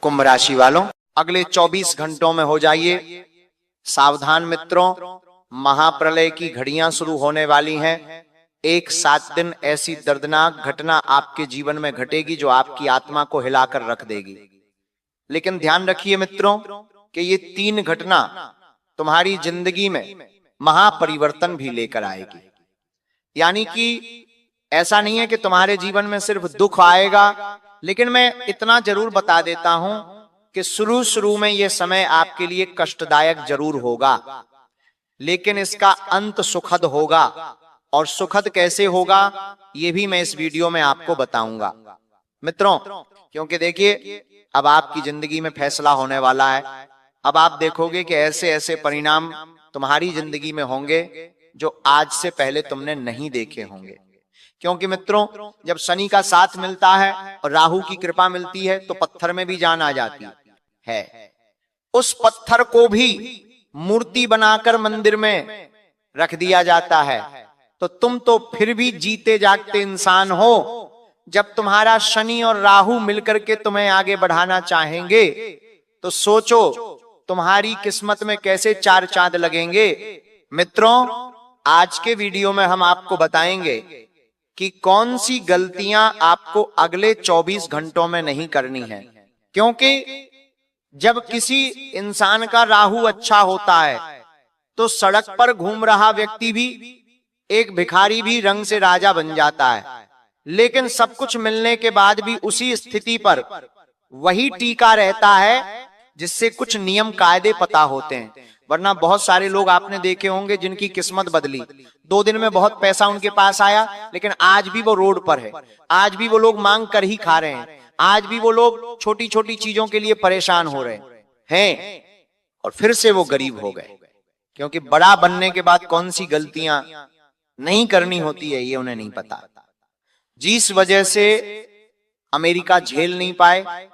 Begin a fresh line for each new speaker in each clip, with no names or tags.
कुंभ राशि वालों, अगले 24 घंटों में हो जाइए सावधान मित्रों। महाप्रलय की घड़ियां शुरू होने वाली हैं। एक 7 दिन ऐसी दर्दनाक घटना आपके जीवन में घटेगी जो आपकी आत्मा को हिलाकर रख देगी। लेकिन ध्यान रखिए मित्रों कि ये 3 घटना तुम्हारी जिंदगी में महापरिवर्तन भी लेकर आएगी। यानी कि ऐसा नहीं है कि तुम्हारे जीवन में सिर्फ दुख आएगा, लेकिन मैं इतना जरूर बता देता हूं कि शुरू में यह समय आपके लिए कष्टदायक जरूर होगा, लेकिन इसका अंत सुखद होगा। और सुखद कैसे होगा यह भी मैं इस वीडियो में आपको बताऊंगा मित्रों। क्योंकि देखिए, अब आपकी जिंदगी में फैसला होने वाला है। अब आप देखोगे कि ऐसे ऐसे परिणाम तुम्हारी जिंदगी में होंगे जो आज से पहले तुमने नहीं देखे होंगे। क्योंकि मित्रों, जब शनि का साथ मिलता है और राहु की कृपा मिलती है तो पत्थर में भी जान आ जाती है। उस पत्थर को भी मूर्ति बनाकर मंदिर में रख दिया जाता है। तो तुम तो फिर भी जीते जागते इंसान हो। जब तुम्हारा शनि और राहु मिलकर के तुम्हें आगे बढ़ाना चाहेंगे तो सोचो तुम्हारी किस्मत में कैसे 4 चांद लगेंगे। मित्रों, आज के वीडियो में हम आपको बताएंगे कि कौन सी गलतियां आपको अगले 24 घंटों में नहीं करनी है। क्योंकि जब किसी इंसान का राहु अच्छा होता है तो सड़क पर घूम रहा व्यक्ति भी, एक भिखारी भी रंग से राजा बन जाता है। लेकिन सब कुछ मिलने के बाद भी उसी स्थिति पर वही टीका रहता है जिससे कुछ नियम कायदे पता होते हैं। वरना बहुत सारे लोग आपने देखे होंगे जिनकी किस्मत बदली, 2 दिन में बहुत पैसा उनके पास आया, लेकिन आज भी वो रोड पर है, आज भी वो लोग मांग कर ही खा रहे हैं, आज भी वो लोग छोटी छोटी चीजों के लिए परेशान हो रहे हैं और फिर से वो गरीब हो गए। क्योंकि बड़ा बनने के बाद कौन सी गलतियां नहीं करनी होती है ये उन्हें नहीं पता। जिस वजह से अमेरिका झेल नहीं पाए,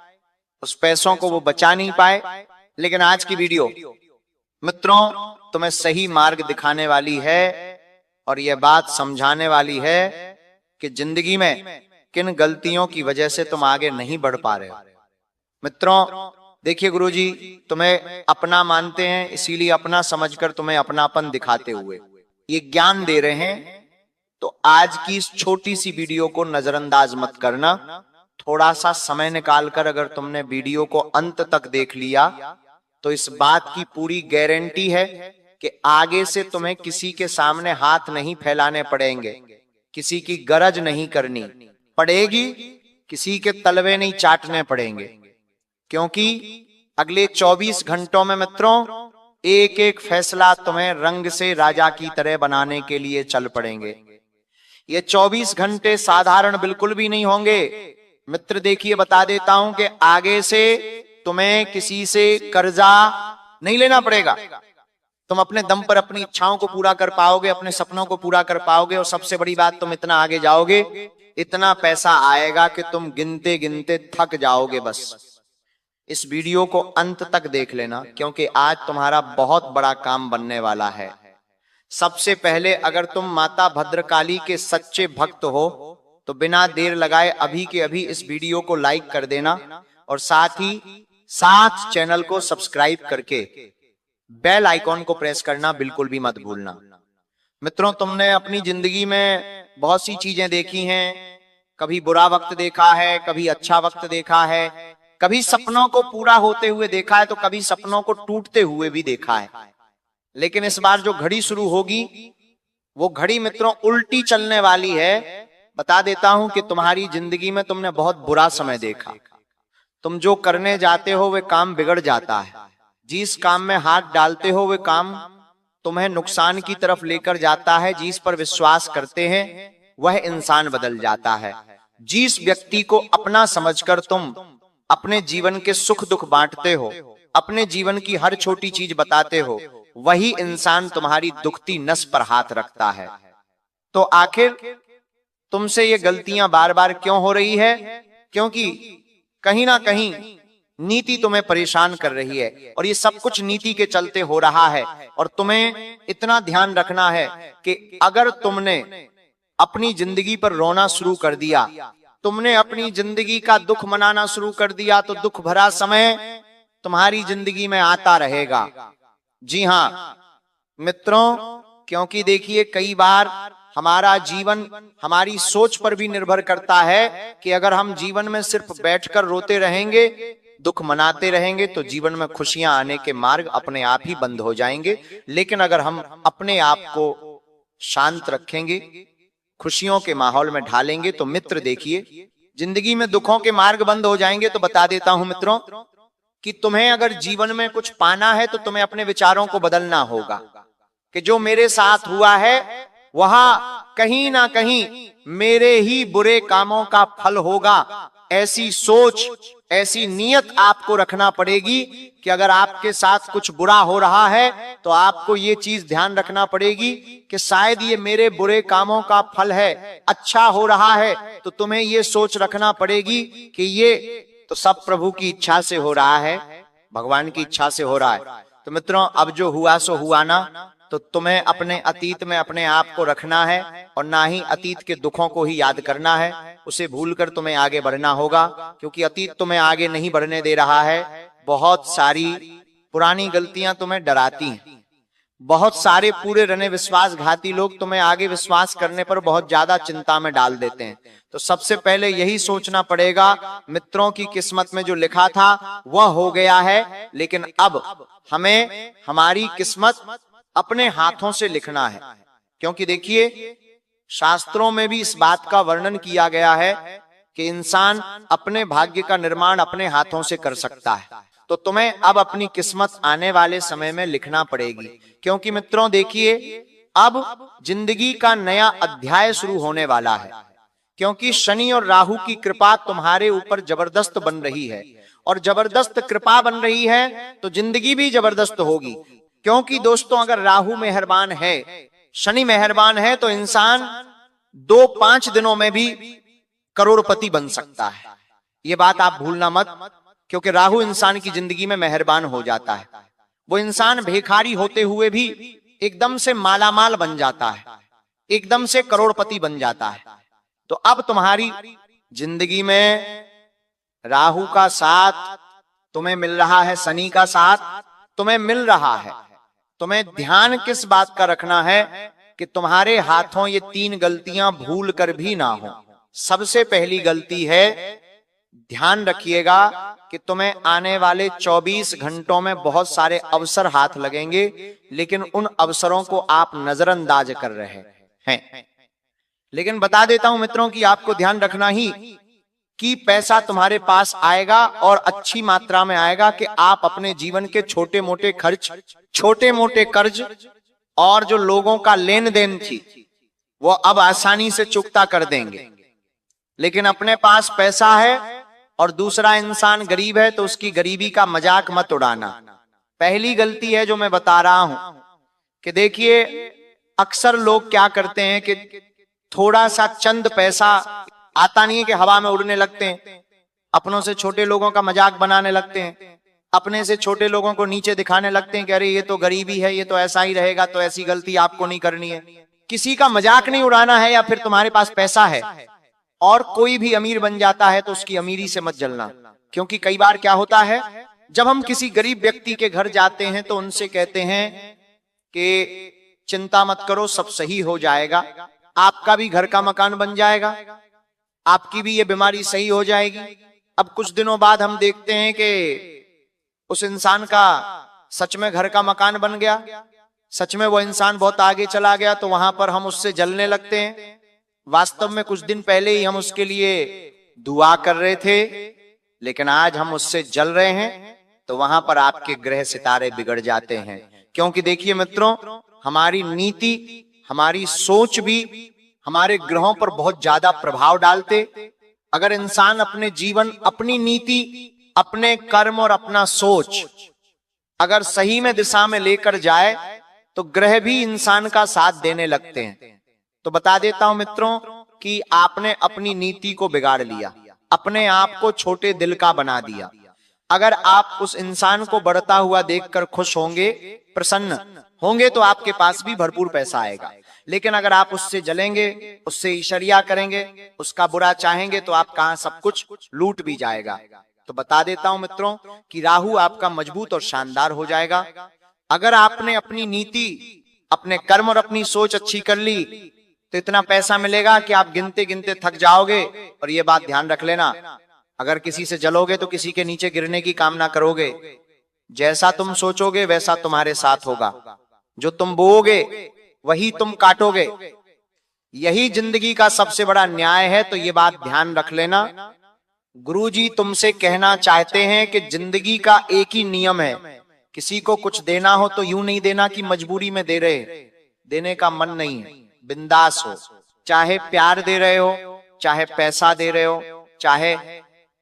उस पैसों को वो बचा नहीं पाए। लेकिन आज की वीडियो मित्रों तुम्हें सही मार्ग दिखाने वाली है और यह बात समझाने वाली है कि जिंदगी में किन गलतियों की वजह से तुम आगे नहीं बढ़ पा रहे हो। मित्रों देखिए, गुरुजी तुम्हें अपना मानते हैं, इसीलिए अपना समझकर तुम्हें अपनापन दिखाते हुए ये ज्ञान दे रहे हैं। तो आज की इस छोटी सी वीडियो को नजरअंदाज मत करना। थोड़ा सा समय निकालकर अगर तुमने वीडियो को अंत तक देख लिया तो इस बात की पूरी गारंटी है कि आगे से तुम्हें किसी के सामने हाथ नहीं फैलाने पड़ेंगे, किसी की गरज नहीं करनी पड़ेगी, किसी के तलवे नहीं चाटने पड़ेंगे। क्योंकि अगले 24 घंटों में मित्रों एक एक फैसला तुम्हें रंग से राजा की तरह बनाने के लिए चल पड़ेंगे। ये 24 घंटे साधारण बिल्कुल भी नहीं होंगे मित्र। देखिए, बता देता हूं कि आगे से तुम्हें किसी से कर्जा नहीं लेना पड़ेगा। तुम अपने दम पर अपनी इच्छाओं को पूरा कर पाओगे, अपने सपनों को पूरा कर पाओगे। और सबसे बड़ी बात, तुम इतना आगे जाओगे, इतना पैसा आएगा कि तुम गिनते गिनते थक जाओगे। बस इस वीडियो को अंत तक देख लेना, क्योंकि आज तुम्हारा बहुत बड़ा काम बनने वाला है। सबसे पहले, अगर तुम माता भद्रकाली के सच्चे भक्त हो तो बिना देर लगाए अभी के अभी इस वीडियो को लाइक कर देना और साथ ही साथ चैनल को सब्सक्राइब करके बेल आइकॉन को प्रेस करना बिल्कुल भी मत भूलना। मित्रों, तुमने अपनी जिंदगी में बहुत सी चीजें देखी हैं। कभी बुरा वक्त देखा है, कभी अच्छा वक्त देखा है, कभी सपनों को पूरा होते हुए देखा है, तो कभी सपनों को टूटते हुए भी देखा है। लेकिन इस बार जो घड़ी शुरू होगी वो घड़ी मित्रों उल्टी चलने वाली है। बता देता हूं कि तुम्हारी जिंदगी में तुमने बहुत बुरा समय देखा। तुम जो करने जाते हो वे काम बिगड़ जाता है। जिस काम में हाथ डालते हो वे काम तुम्हें नुकसान की तरफ लेकर जाता है। जिस पर विश्वास करते हैं वह इंसान बदल जाता है। जिस व्यक्ति को अपना समझकर तुम अपने जीवन के सुख दुख बांटते हो, अपने जीवन की हर छोटी चीज बताते हो, वही इंसान तुम्हारी दुखती नस पर हाथ रखता है। तो आखिर तुमसे ये गलतियां बार बार क्यों हो रही है? क्योंकि कहीं ना कहीं नीति तुम्हें परेशान कर रही है और ये सब कुछ नीति के चलते हो रहा है। और तुम्हें इतना ध्यान रखना है कि अगर तुमने अपनी जिंदगी पर रोना शुरू कर दिया तुमने अपनी जिंदगी का दुख मनाना शुरू कर दिया तो दुख भरा समय तुम्हारी जिंदगी में आता रहेगा। जी हां मित्रों, क्योंकि देखिए कई बार हमारा जीवन हमारी सोच पर भी निर्भर करता है कि अगर हम जीवन में सिर्फ बैठकर रोते रहेंगे, दुख मनाते रहेंगे तो जीवन में खुशियां आने के मार्ग अपने आप ही बंद हो जाएंगे। लेकिन अगर हम अपने आप को शांत रखेंगे, खुशियों के माहौल में ढालेंगे तो मित्र देखिए जिंदगी में दुखों के मार्ग बंद हो जाएंगे। तो बता देता हूं मित्रों कि तुम्हें अगर जीवन में कुछ पाना है तो तुम्हें अपने विचारों को बदलना होगा कि जो मेरे साथ हुआ है वह कहीं ना कहीं मेरे ही बुरे कामों का फल होगा। ऐसी सोच, ऐसी नीयत आपको रखना पड़ेगी कि अगर आपके साथ कुछ बुरा हो रहा है तो आपको ये चीज ध्यान रखना पड़ेगी कि शायद ये मेरे बुरे कामों का फल है। अच्छा हो रहा है तो तुम्हें ये सोच रखना पड़ेगी कि ये तो सब प्रभु की इच्छा से हो रहा है, भगवान की इच्छा से हो रहा है। तो मित्रों अब जो हुआ सो हुआ ना, तो तुम्हें अपने अतीत में अपने आप को रखना है और ना ही अतीत के दुखों को ही याद करना है। उसे भूलकर तुम्हें आगे बढ़ना होगा, क्योंकि अतीत तुम्हें आगे नहीं बढ़ने दे रहा है। बहुत सारी पुरानी गलतियां तुम्हें डराती हैं, बहुत सारे पूरे रने विश्वासघाती लोग तुम्हें आगे विश्वास करने पर बहुत ज्यादा चिंता में डाल देते हैं। तो सबसे पहले यही सोचना पड़ेगा मित्रों की किस्मत में जो लिखा था वह हो गया है, लेकिन अब हमें हमारी किस्मत अपने हाथों से लिखना है। क्योंकि देखिए शास्त्रों में भी इस बात का वर्णन किया गया है कि इंसान अपने भाग्य का निर्माण अपने हाथों से कर सकता है। तो तुम्हें अब अपनी किस्मत आने वाले समय में लिखना पड़ेगी, क्योंकि मित्रों देखिए अब जिंदगी का नया अध्याय शुरू होने वाला है। क्योंकि शनि और राहु की कृपा तुम्हारे ऊपर जबरदस्त बन रही है, और जबरदस्त कृपा बन रही है तो जिंदगी भी जबरदस्त होगी। क्योंकि दोस्तों अगर राहु मेहरबान है, शनि मेहरबान है, तो इंसान 2-5 दिनों में भी करोड़पति बन सकता है। ये बात आप भूलना मत, क्योंकि राहु इंसान की जिंदगी में मेहरबान हो जाता है। वो इंसान भिखारी होते हुए भी एकदम से मालामाल बन जाता है, एकदम से करोड़पति बन जाता है। तो अब तुम्हारी जिंदगी में राहु का साथ तुम्हें मिल रहा है, शनि का साथ तुम्हें मिल रहा है। तुम्हें ध्यान किस बात का रखना है कि तुम्हारे हाथों ये 3 गलतियां भूल कर भी ना हो। सबसे पहली गलती है, ध्यान रखिएगा कि तुम्हें आने वाले 24 घंटों में बहुत सारे अवसर हाथ लगेंगे, लेकिन उन अवसरों को आप नजरअंदाज कर रहे हैं। लेकिन बता देता हूं मित्रों कि आपको ध्यान रखना ही कि पैसा तुम्हारे पास आएगा और अच्छी मात्रा में आएगा कि आप अपने जीवन के छोटे मोटे खर्च, छोटे मोटे कर्ज और जो लोगों का लेन देन थी वो अब आसानी से चुकता कर देंगे। लेकिन अपने पास पैसा है और दूसरा इंसान गरीब है तो उसकी गरीबी का मजाक मत उड़ाना। पहली गलती है जो मैं बता रहा हूं कि देखिए अक्सर लोग क्या करते हैं कि थोड़ा सा चंद पैसा आता नहीं है कि हवा में उड़ने लगते हैं, अपनों से छोटे लोगों का मजाक बनाने लगते हैं, अपने से छोटे लोगों को नीचे दिखाने लगते हैं कि अरे ये तो गरीबी है, ये तो ऐसा ही रहेगा। तो ऐसी गलती आपको नहीं करनी है। किसी का मजाक नहीं उड़ाना है। या फिर तुम्हारे पास पैसा है और कोई भी अमीर बन जाता है तो उसकी अमीरी से मत जलना, क्योंकि कई बार क्या होता है जब हम किसी गरीब व्यक्ति के घर जाते हैं तो उनसे कहते हैं कि चिंता मत करो, सब सही हो जाएगा, आपका भी घर का मकान बन जाएगा, आपकी भी ये बीमारी सही हो जाएगी। अब कुछ दिनों बाद हम देखते हैं कि उस इंसान का सच में घर का मकान बन गया, सच में वो इंसान बहुत आगे चला गया, तो वहां पर हम उससे जलने लगते हैं। वास्तव में कुछ दिन पहले ही हम उसके लिए दुआ कर रहे थे, लेकिन आज हम उससे जल रहे हैं। तो वहां पर आपके ग्रह सितारे बिगड़ जाते हैं। क्योंकि देखिए मित्रों हमारी नीति, हमारी सोच भी हमारे ग्रहों पर बहुत ज्यादा प्रभाव डालते। अगर इंसान अपने जीवन, अपनी नीति, अपने कर्म और अपना सोच अगर सही में दिशा में लेकर जाए तो ग्रह भी इंसान का साथ देने लगते हैं। तो बता देता हूं मित्रों कि आपने अपनी नीति को बिगाड़ लिया, अपने आप को छोटे दिल का बना दिया। अगर आप उस इंसान को बढ़ता हुआ देखकर खुश होंगे, प्रसन्न होंगे, तो आपके पास भी भरपूर पैसा आएगा। लेकिन अगर आप उससे जलेंगे, उससे ईर्ष्या करेंगे, उसका बुरा चाहेंगे, तो आप कहां सब कुछ लूट भी जाएगा। तो बता देता हूं मित्रों कि राहु आपका मजबूत और शानदार हो जाएगा। अगर आपने अपनी नीति, अपने कर्म और अपनी सोच अच्छी कर ली तो इतना पैसा मिलेगा कि आप गिनते गिनते थक जाओगे। और ये बात ध्यान रख लेना, अगर किसी से जलोगे तो किसी के नीचे गिरने की कामना करोगे। जैसा तुम सोचोगे वैसा तुम्हारे साथ होगा, जो तुम बोओगे वही तुम काटोगे। यही जिंदगी का सबसे बड़ा न्याय है। तो ये बात ध्यान रख लेना। गुरुजी तुमसे कहना चाहते हैं कि जिंदगी का एक ही नियम है, किसी को कुछ देना हो तो यूं नहीं देना कि मजबूरी में दे रहे, देने का मन नहीं है, बिंदास हो। चाहे प्यार दे रहे हो, चाहे पैसा दे रहे हो, चाहे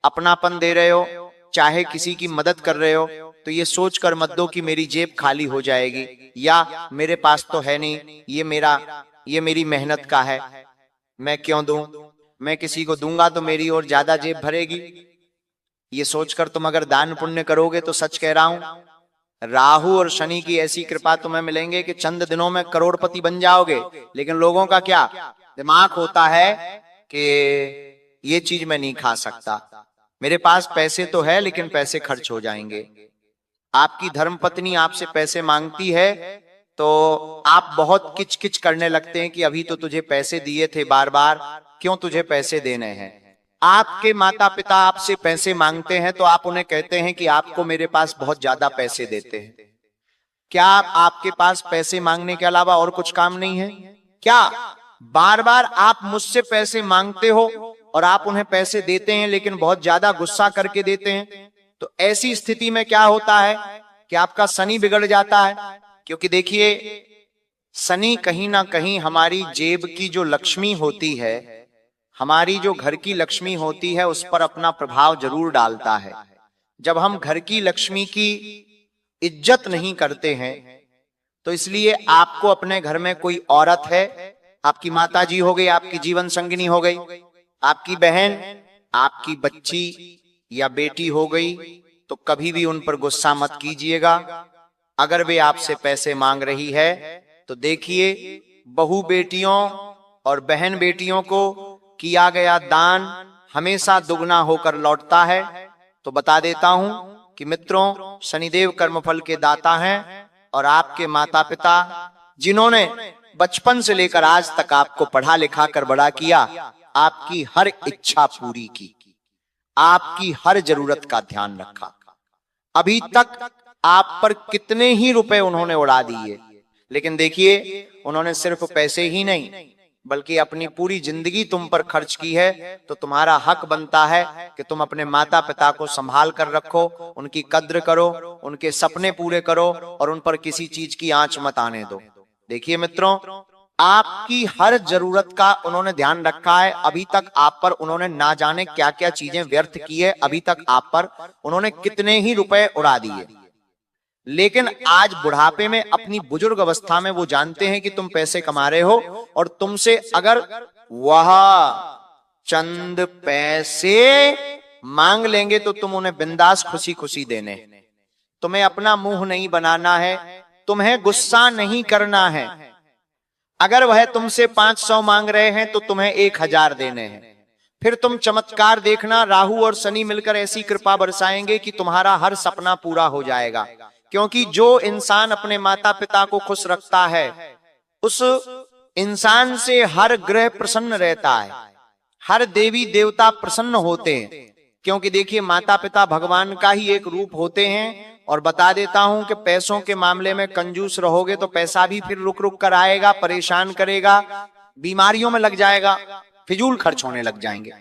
अपनापन दे रहे हो, चाहे किसी की मदद कर रहे हो, तो ये सोच कर मत दो कि मेरी जेब खाली हो जाएगी या मेरे पास तो है नहीं, ये मेरी मेहनत का है, मैं क्यों दूं, मैं किसी को दूंगा तो मेरी और ज्यादा जेब भरेगी। ये सोचकर तुम अगर दान पुण्य करोगे तो सच कह रहा हूं, राहु और शनि की ऐसी कृपा तुम्हें मिलेंगे कि चंद दिनों में करोड़पति बन जाओगे। लेकिन लोगों का क्या दिमाग होता है कि ये चीज मैं नहीं खा सकता, मेरे पास पैसे तो है लेकिन पैसे खर्च हो जाएंगे। आपकी धर्मपत्नी आपसे पैसे मांगती है तो आप बहुत किच-किच करने लगते हैं कि अभी तो तुझे पैसे दिए थे बार बार, क्यों तुझे पैसे देने हैं। आपके माता पिता आपसे पैसे मांगते हैं तो आप उन्हें कहते हैं कि आपको मेरे पास बहुत ज्यादा पैसे देते हैं। क्या आपके पास पैसे मांगने के अलावा और कुछ काम नहीं है क्या? बार बार आप मुझसे पैसे मांगते हो और आप उन्हें पैसे देते हैं लेकिन बहुत ज्यादा गुस्सा करके देते हैं। तो ऐसी स्थिति में क्या होता है कि आपका शनि बिगड़ जाता है। क्योंकि देखिए, शनि कहीं ना कहीं हमारी जेब की जो लक्ष्मी होती है, हमारी जो घर की लक्ष्मी होती है, उस पर अपना प्रभाव जरूर डालता है। जब हम घर की लक्ष्मी की इज्जत नहीं करते हैं, तो इसलिए आपको अपने घर में कोई औरत है, आपकी माताजी हो गई, आपकी जीवन संगिनी हो गई, आपकी बहन, आपकी बच्ची या बेटी हो गई, तो कभी भी उन पर गुस्सा मत कीजिएगा। अगर वे आपसे पैसे मांग रही है तो देखिए, बहू बेटियों और बहन बेटियों को किया गया दान हमेशा दुगना होकर लौटता है। तो बता देता हूं कि मित्रों, शनिदेव कर्मफल के दाता हैं और आपके माता पिता जिन्होंने बचपन से लेकर आज तक आपको पढ़ा लिखा कर बड़ा किया, आपकी हर इच्छा पूरी की, आपकी हर जरूरत का ध्यान रखा। अभी तक आप पर कितने ही रुपए उन्होंने उड़ा दिए, लेकिन देखिए, उन्होंने सिर्फ पैसे ही नहीं बल्कि अपनी पूरी जिंदगी तुम पर खर्च की है। तो तुम्हारा हक बनता है कि तुम अपने माता पिता को संभाल कर रखो, उनकी कद्र करो, उनके सपने पूरे करो और उन पर किसी चीज की आंच मत आने दो। देखिए मित्रों, आपकी हर जरूरत का उन्होंने ध्यान रखा है। अभी तक आप पर उन्होंने ना जाने क्या क्या चीजें व्यर्थ की है, अभी तक आप पर उन्होंने कितने ही रुपए उड़ा दिए, लेकिन आज बुढ़ापे में अपनी बुजुर्ग अवस्था में वो जानते हैं कि तुम पैसे कमा रहे हो और तुमसे अगर वह चंद पैसे मांग लेंगे तो तुम उन्हें बिंदास खुशी खुशी देने। तुम्हें अपना मुंह नहीं बनाना है, तुम्हें गुस्सा नहीं करना है। अगर वह तुमसे 500 मांग रहे हैं तो तुम्हें 1000 देने हैं। फिर तुम चमत्कार देखना, राहु और शनि मिलकर ऐसी कृपा बरसाएंगे कि तुम्हारा हर सपना पूरा हो जाएगा। क्योंकि जो इंसान अपने माता पिता को खुश रखता है, उस इंसान से हर ग्रह प्रसन्न रहता है, हर देवी देवता प्रसन्न होते हैं। क्योंकि देखिए, माता पिता भगवान का ही एक रूप होते हैं। और बता देता हूं कि पैसों के मामले में कंजूस रहोगे तो पैसा भी फिर रुक रुक कर आएगा, परेशान करेगा, बीमारियों में लग जाएगा, फिजूल खर्च होने लग जाएंगे।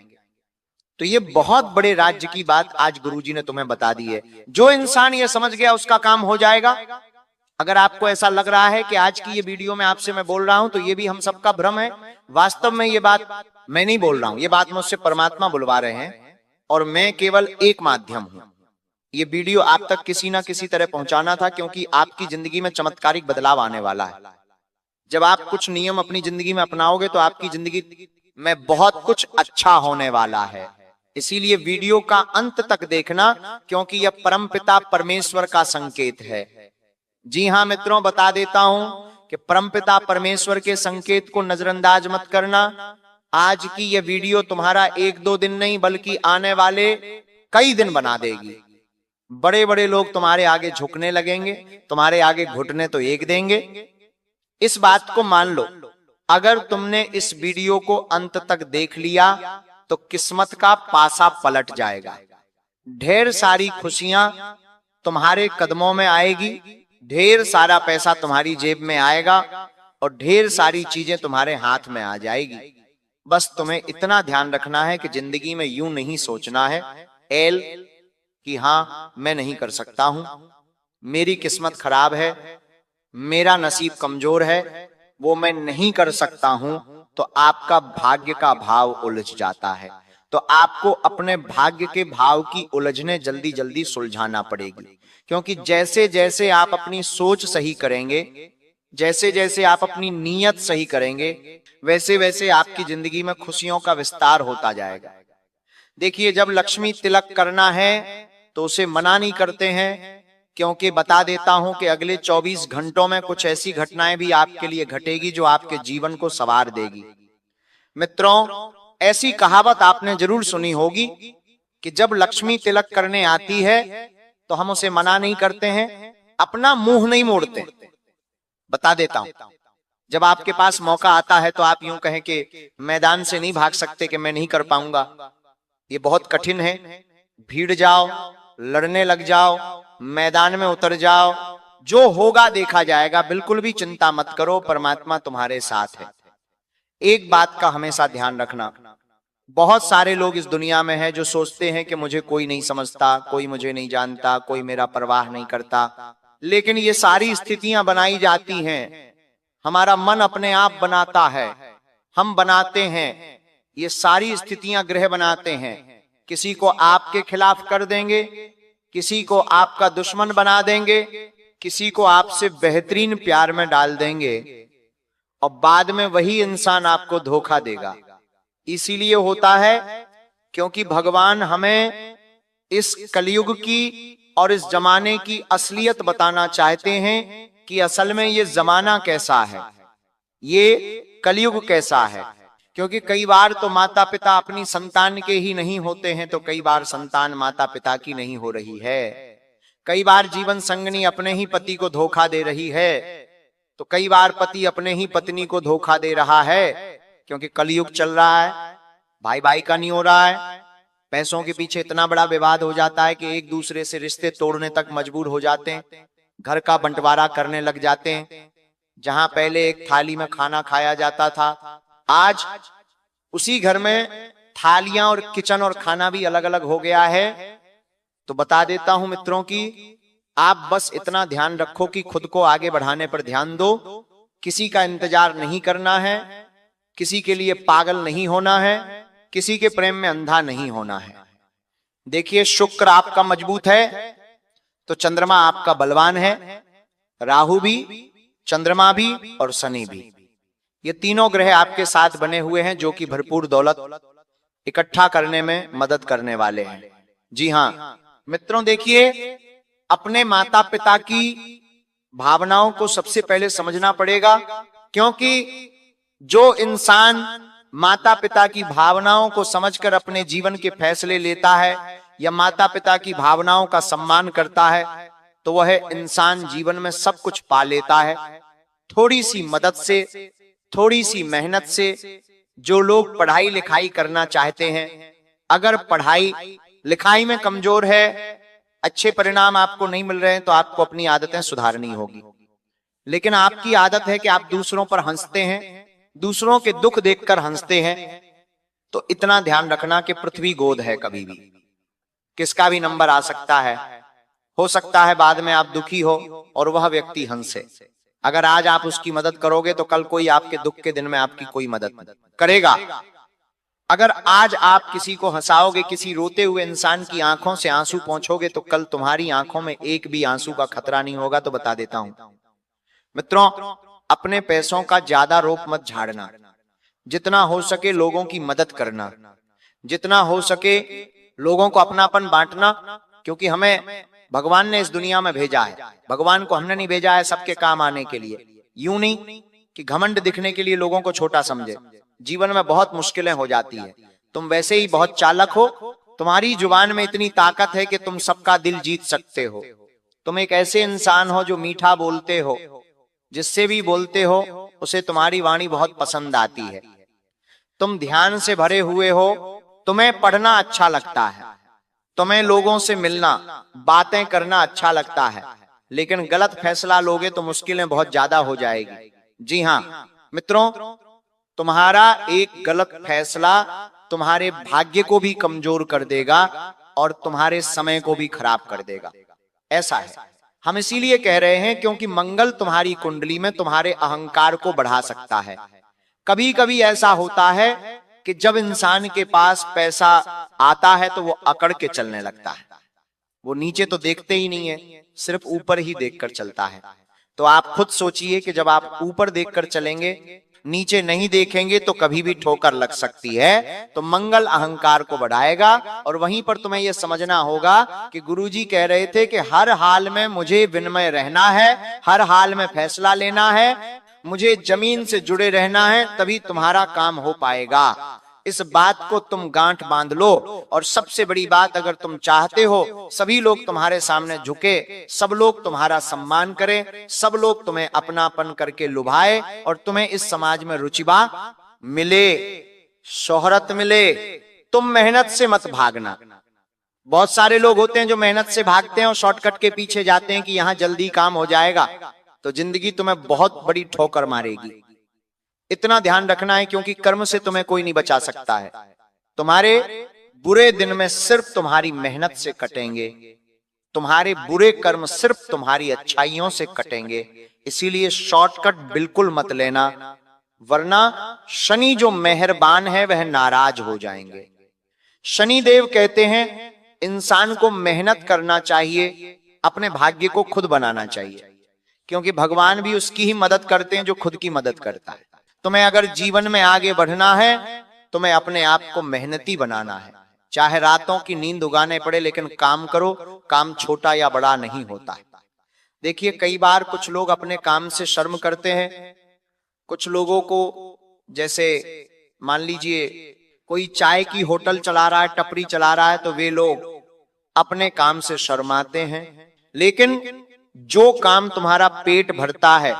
तो ये बहुत बड़े राज्य की बात आज गुरुजी ने तुम्हें बता दी है। जो इंसान ये समझ गया उसका काम हो जाएगा। अगर आपको ऐसा लग रहा है कि आज की ये वीडियो में आपसे मैं बोल रहा हूं तो ये भी हम सबका भ्रम है, वास्तव में ये बात मैं नहीं बोल रहा हूं, ये बात मुझसे परमात्मा बुलवा रहे हैं और मैं केवल एक माध्यम हूं। ये वीडियो आप तक किसी ना किसी तरह पहुंचाना था, क्योंकि आपकी जिंदगी में चमत्कारिक बदलाव आने वाला है। जब आप कुछ नियम अपनी जिंदगी में अपनाओगे तो आपकी जिंदगी में बहुत कुछ अच्छा होने वाला है। इसीलिए वीडियो का अंत तक देखना, क्योंकि यह परमपिता परमेश्वर का संकेत है। जी हां मित्रों, बता देता हूं कि कि परमपिता परमेश्वर के संकेत को नजरअंदाज मत करना। आज की ये वीडियो तुम्हारा 1-2 दिन नहीं बल्कि आने वाले कई दिन बना देगी। बड़े बड़े लोग तुम्हारे आगे झुकने लगेंगे, तुम्हारे आगे घुटने तो एक देंगे। इस बात को मान लो, अगर तुमने इस वीडियो को अंत तक देख लिया तो किस्मत का पासा पलट जाएगा। ढेर सारी खुशियां तुम्हारे कदमों में आएगी, ढेर सारा पैसा तुम्हारी जेब में आएगा और ढेर सारी चीजें तुम्हारे हाथ में आ जाएगी। बस तुम्हें इतना ध्यान रखना है कि जिंदगी में यूं नहीं सोचना है एल कि हाँ मैं नहीं कर सकता हूं, मेरी किस्मत खराब है, मेरा नसीब कमजोर है, वो मैं नहीं कर सकता हूं। तो आपका भाग्य का भाव उलझ जाता है। तो आपको अपने भाग्य के भाव की उलझने जल्दी जल्दी सुलझाना पड़ेगी, क्योंकि जैसे जैसे आप अपनी सोच सही करेंगे, जैसे जैसे आप अपनी नीयत सही करेंगे, वैसे वैसे आपकी जिंदगी में खुशियों का विस्तार होता जाएगा। देखिए, जब लक्ष्मी तिलक करना है तो उसे मना नहीं करते हैं, क्योंकि बता देता हूं कि अगले 24 घंटों में कुछ ऐसी घटनाएं भी आपके लिए घटेगी जो आपके जीवन को संवार देगी। मित्रों, ऐसी कहावत आपने जरूर सुनी होगी कि जब लक्ष्मी तिलक करने आती है तो हम उसे मना नहीं करते हैं, अपना मुंह नहीं मोड़ते। बता देता हूं, जब आपके पास मौका आता है तो आप यूं कहें कि मैदान से नहीं भाग सकते कि मैं नहीं कर पाऊंगा, ये बहुत कठिन है, भीड़ जाओ, लड़ने लग जाओ, मैदान में उतर जाओ, जो होगा देखा जाएगा, बिल्कुल भी चिंता मत करो, परमात्मा तुम्हारे साथ है। एक बात का हमेशा ध्यान रखना, बहुत सारे लोग इस दुनिया में हैं जो सोचते हैं कि मुझे कोई नहीं समझता, कोई मुझे नहीं जानता, कोई मेरा परवाह नहीं करता। लेकिन ये सारी स्थितियां बनाई जाती हैं, हमारा मन अपने आप बनाता है, हम बनाते हैं। ये सारी स्थितियां ग्रह बनाते हैं, किसी को आपके खिलाफ कर देंगे, किसी को आपका दुश्मन बना देंगे, किसी को आपसे बेहतरीन प्यार में डाल देंगे और बाद में वही इंसान आपको धोखा देगा। इसीलिए होता है क्योंकि भगवान हमें इस कलयुग की और इस जमाने की असलियत बताना चाहते हैं कि असल में ये जमाना कैसा है, ये कलयुग कैसा है। क्योंकि कई बार तो माता पिता अपनी संतान के ही नहीं होते हैं, तो कई बार संतान माता पिता की नहीं हो रही है। कई बार जीवन संगनी अपने ही पति को धोखा दे रही है, तो कई बार पति अपने ही पत्नी को धोखा दे रहा है। क्योंकि कलयुग चल रहा है, भाई भाई का नहीं हो रहा है, पैसों के पीछे इतना बड़ा विवाद हो जाता है कि एक दूसरे से रिश्ते तोड़ने तक मजबूर हो जाते हैं, घर का बंटवारा करने लग जाते हैं। जहां पहले एक थाली में खाना खाया जाता था, आज उसी घर में थालियां और किचन और खाना भी अलग अलग हो गया है। तो बता देता हूं मित्रों की आप बस इतना ध्यान रखो कि खुद को आगे बढ़ाने पर ध्यान दो, किसी का इंतजार नहीं करना है, किसी के लिए पागल नहीं होना है, किसी के प्रेम में अंधा नहीं होना है। देखिए, शुक्र आपका मजबूत है तो चंद्रमा आपका बलवान है, राहु भी, चंद्रमा भी और शनि भी, ये तीनों ग्रह आपके साथ बने हुए हैं जो कि भरपूर दौलत इकट्ठा करने में मदद करने वाले हैं। जी हां मित्रों, देखिए, अपने माता पिता की भावनाओं को सबसे पहले समझना पड़ेगा, क्योंकि जो इंसान माता पिता की भावनाओं को समझकर अपने जीवन के फैसले लेता है या माता पिता की भावनाओं का सम्मान करता है, तो वह इंसान जीवन में सब कुछ पा लेता है। थोड़ी सी मदद से, थोड़ी सी मेहनत से जो लोग पढ़ाई लिखाई करना चाहते हैं, अगर पढ़ाई लिखाई में कमजोर है, अच्छे परिणाम आपको नहीं मिल रहे हैं, तो आपको अपनी आदतें सुधारनी होगी। लेकिन आपकी आदत है कि आप दूसरों पर हंसते हैं, दूसरों के दुख देखकर हंसते हैं, तो इतना ध्यान रखना कि पृथ्वी गोद है, कभी भी किसका भी नंबर आ सकता है। हो सकता है बाद में आप दुखी हो और वह व्यक्ति हंसे। अगर आज आप उसकी मदद करोगे तो कल कोई आपके दुख के दिन में आपकी कोई मदद करेगा। अगर आज आप किसी को हंसाओगे, किसी रोते हुए इंसान की आंखों से आंसू पोंछोगे, तो कल तुम्हारी आंखों में एक भी आंसू का खतरा नहीं होगा। तो बता देता हूं मित्रों, अपने पैसों का ज्यादा रोप मत झाड़ना, जितना हो सके लोगों की मदद करना, जितना हो सके लोगों को अपनापन बांटना, क्योंकि हमें भगवान ने इस दुनिया में भेजा है। भगवान को हमने नहीं भेजा है सबके काम आने के लिए, यूं नहीं कि घमंड दिखने के लिए लोगों को छोटा समझे। जीवन में बहुत मुश्किलें हो जाती है, तुम वैसे ही बहुत चालाक हो, तुम्हारी जुबान में इतनी ताकत है कि तुम सबका दिल जीत सकते हो। तुम एक ऐसे इंसान हो जो मीठा बोलते हो, जिससे भी बोलते हो उसे तुम्हारी वाणी बहुत पसंद आती है। तुम ध्यान से भरे हुए हो, तुम्हें पढ़ना अच्छा लगता है, तुम्हें लोगों से मिलना, बातें करना अच्छा लगता है, लेकिन गलत फैसला लोगे तो मुश्किलें बहुत ज्यादा हो जाएगी। जी हाँ मित्रों, तुम्हारा एक गलत फैसला तुम्हारे भाग्य को भी कमजोर कर देगा और तुम्हारे समय को भी खराब कर देगा। ऐसा है, हम इसीलिए कह रहे हैं क्योंकि मंगल तुम्हारी कुंडली में तुम्हारे अहंकार को बढ़ा सकता है। कभी कभी ऐसा होता है कि जब इंसान के पास पैसा आता है तो वो अकड़ के चलने लगता है, वो नीचे तो देखते ही नहीं है, सिर्फ ऊपर ही देखकर चलता है। तो आप खुद सोचिए कि जब आप ऊपर देखकर चलेंगे, नीचे नहीं देखेंगे तो कभी भी ठोकर लग सकती है। तो मंगल अहंकार को बढ़ाएगा और वहीं पर तुम्हें यह समझना होगा कि गुरुजी कह रहे थे कि हर हाल में मुझे विनम्र रहना है, हर हाल में फैसला लेना है, मुझे जमीन से जुड़े रहना है, तभी तुम्हारा काम हो पाएगा। इस बात को तुम गांठ बांध लो। और सबसे बड़ी बात, अगर तुम चाहते हो सभी लोग तुम्हारे सामने झुके, सब लोग तुम्हारा सम्मान करें, सब लोग तुम्हें अपनापन करके लुभाए और तुम्हें इस समाज में रुचिबा मिले, शोहरत मिले, तुम मेहनत से मत भागना। बहुत सारे लोग होते हैं जो मेहनत से भागते हैं और शॉर्टकट के पीछे जाते हैं कि यहां जल्दी काम हो जाएगा, तो जिंदगी तुम्हें बहुत बड़ी ठोकर मारेगी। इतना ध्यान रखना है, क्योंकि कर्म से तुम्हें कोई नहीं बचा सकता है। तुम्हारे बुरे दिन में सिर्फ तुम्हारी मेहनत से कटेंगे, तुम्हारे बुरे कर्म सिर्फ तुम्हारी अच्छाइयों से कटेंगे। इसीलिए शॉर्टकट बिल्कुल मत लेना, वरना शनि जो मेहरबान है वह नाराज हो जाएंगे। शनि देव कहते हैं इंसान को मेहनत करना चाहिए, अपने भाग्य को खुद बनाना चाहिए, क्योंकि भगवान भी उसकी ही मदद करते हैं जो खुद की मदद करता है। तुम्हें अगर जीवन में आगे बढ़ना है, तुम्हें अपने आप को मेहनती बनाना है, चाहे रातों की नींद उगाने पड़े, लेकिन काम करो। काम छोटा या बड़ा नहीं होता है। देखिए, कई बार कुछ लोग अपने काम से शर्म करते हैं। कुछ लोगों को, जैसे मान लीजिए कोई चाय की होटल चला रहा है, टपरी चला रहा है, तो वे लोग अपने काम से शर्माते हैं। लेकिन जो काम तुम्हारा पेट भरता है,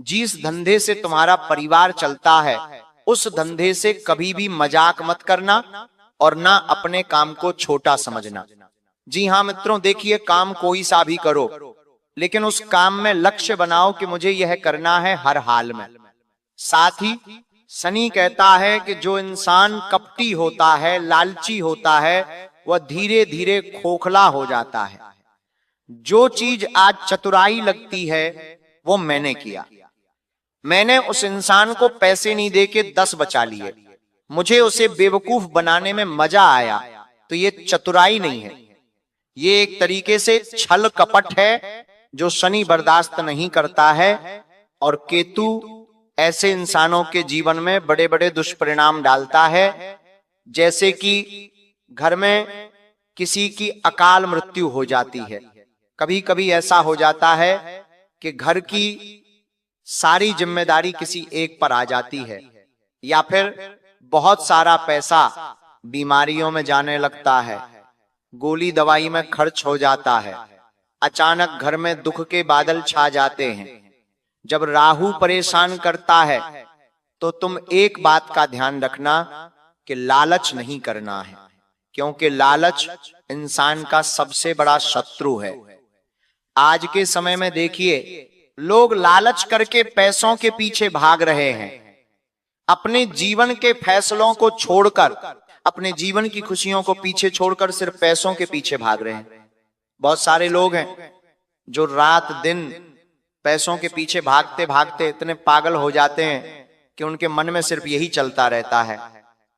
जिस धंधे से तुम्हारा परिवार चलता है, उस धंधे से कभी भी मजाक मत करना और ना अपने काम को छोटा समझना। जी हाँ मित्रों, देखिए, काम कोई सा भी करो, लेकिन उस काम में लक्ष्य बनाओ कि मुझे यह करना है हर हाल में। साथ ही शनि कहता है कि जो इंसान कपटी होता है, लालची होता है, वह धीरे धीरे खोखला हो जाता है। जो चीज आज चतुराई लगती है वो मैंने किया, मैंने उस इंसान को पैसे नहीं देके 10 बचा लिए, मुझे उसे बेवकूफ बनाने में मजा आया, तो ये चतुराई नहीं है, ये एक तरीके से छल कपट है जो शनि बर्दाश्त नहीं करता है। और केतु ऐसे इंसानों के जीवन में बड़े बड़े दुष्परिणाम डालता है, जैसे कि घर में किसी की अकाल मृत्यु हो जाती है। कभी कभी ऐसा हो जाता है कि घर की सारी जिम्मेदारी किसी एक पर आ जाती है, या फिर बहुत सारा पैसा बीमारियों में जाने लगता है, गोली दवाई में खर्च हो जाता है, अचानक घर में दुख के बादल छा जाते हैं। जब राहु परेशान करता है तो तुम एक बात का ध्यान रखना कि लालच नहीं करना है, क्योंकि लालच इंसान का सबसे बड़ा शत्रु है। आज के समय में देखिए, लोग लालच करके पैसों के पीछे भाग रहे हैं, अपने जीवन के फैसलों को छोड़कर, अपने जीवन की खुशियों को पीछे छोड़कर सिर्फ पैसों के पीछे भाग रहे हैं। बहुत सारे लोग हैं जो रात दिन पैसों के पीछे भागते भागते इतने पागल हो जाते हैं कि उनके मन में सिर्फ यही चलता रहता है,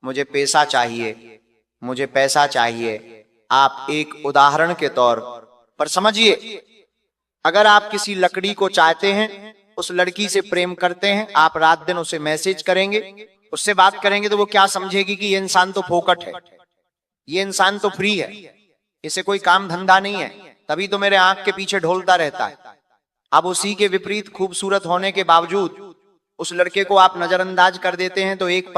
मुझे पैसा चाहिए, मुझे पैसा चाहिए। आप एक उदाहरण के तौर पर समझिए, अगर आप किसी लकड़ी को चाहते हैं, उस लड़की से प्रेम करते हैं, आप रात दिन उसे मैसेज करेंगे, उससे बात करेंगे, तो वो क्या समझेगी कि ये इंसान तो फोकट है, ये इंसान तो फ्री है, इसे कोई काम धंधा नहीं है, तभी तो मेरे आंख के पीछे ढोलता रहता है। अब उसी के विपरीत खूबसूरत होने के बावजूद उस लड़के को आप नजरअंदाज कर देते हैं तो एक पल